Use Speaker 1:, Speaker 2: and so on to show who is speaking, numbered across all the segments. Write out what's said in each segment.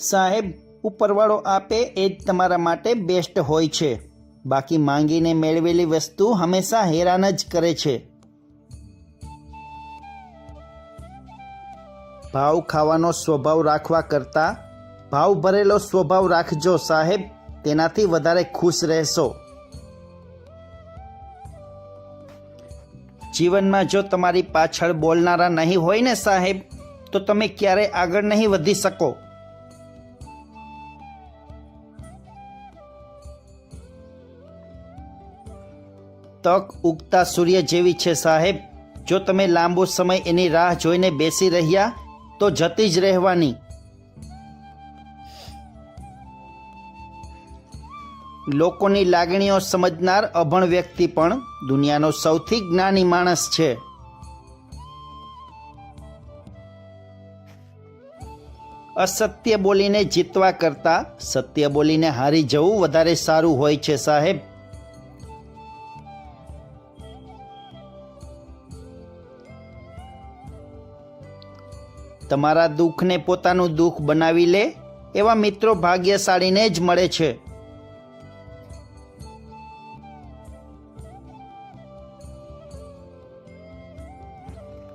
Speaker 1: સાહેબ, ઉપરવાળો આપે એ જ તમારા માટે બેસ્ટ હોય છે. બાકી માંગીને મેળવેલી વસ્તુ હંમેશા હેરાન જ કરે છે. ભાવ ખાવાનો સ્વભાવ રાખવા કરતાં ભાવ ભરેલો સ્વભાવ રાખજો સાહેબ, તેનાથી વધારે ખુશ રહેશો. જીવનમાં જો તમારી પાછળ બોલનારા નહીં હોય ને સાહેબ, તો તમે ક્યારેય આગળ નહીં વધી શકો. તક ઉગતા સૂર્ય જેવી છે સાહેબ, જો તમે લાંબો સમય એની રાહ જોઈને બેસી રહ્યા તો જતી જ રહેવાની. લોકોની લાગણીઓ સમજનાર અભણ વ્યક્તિ પણ દુનિયાનો સૌથી જ્ઞાની માણસ છે. અસત્ય બોલીને જીતવા કરતાં સત્ય બોલીને હારી જવું વધારે સારું હોય છે સાહેબ. તમારા દુઃખને પોતાનું દુઃખ બનાવી લે એવા મિત્રો ભાગ્યશાળીને જ મળે છે.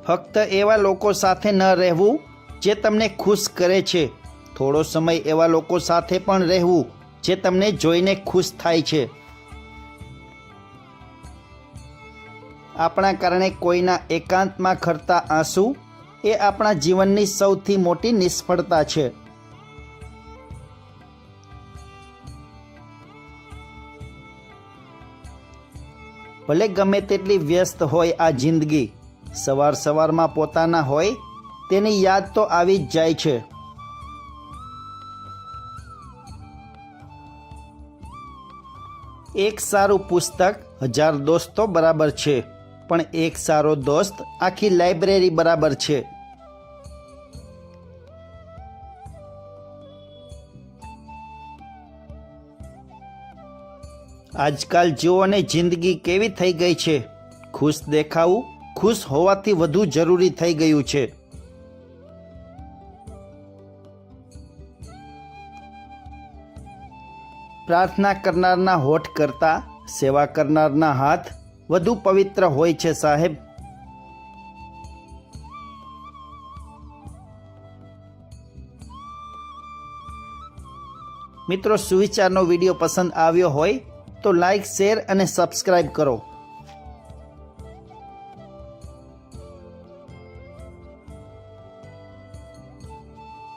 Speaker 1: ફક્ત એવા લોકો સાથે ન રહેવું જે તમને ખુશ કરે છે. થોડો સમય એવા લોકો સાથે પણ રહેવું જે તમને જોઈને ખુશ થાય છે. આપણા કારણે કોઈના એકાંતમાં ખરતા આંસુ એ આપણા જીવનની સૌથી મોટી નિષ્ફળતા છે. ભલે ગમે તેટલી વ્યસ્ત હોય આ જિંદગી, સવાર સવારમાં પોતાના હોય તેની યાદ તો આવી જ જાય છે. એક સારું પુસ્તક 1000 દોસ્તો બરાબર છે, પણ એક સારો દોસ્ત આખી લાઇબ્રેરી બરાબર છે. આજકાલ જુઓ ને જિંદગી કેવી થઈ ગઈ છે. ખુશ દેખાવું ખુશ હોવાથી વધુ જરૂરી થઈ ગયું છે. પ્રાર્થના કરનારના હોઠ કરતાં સેવા કરનારના હાથ વધુ પવિત્ર હોય છે સાહેબ. મિત્રો, સુવિચારનો વિડીયો પસંદ આવ્યો હોય તો લાઈક, શેર અને સબસ્ક્રાઈબ કરો.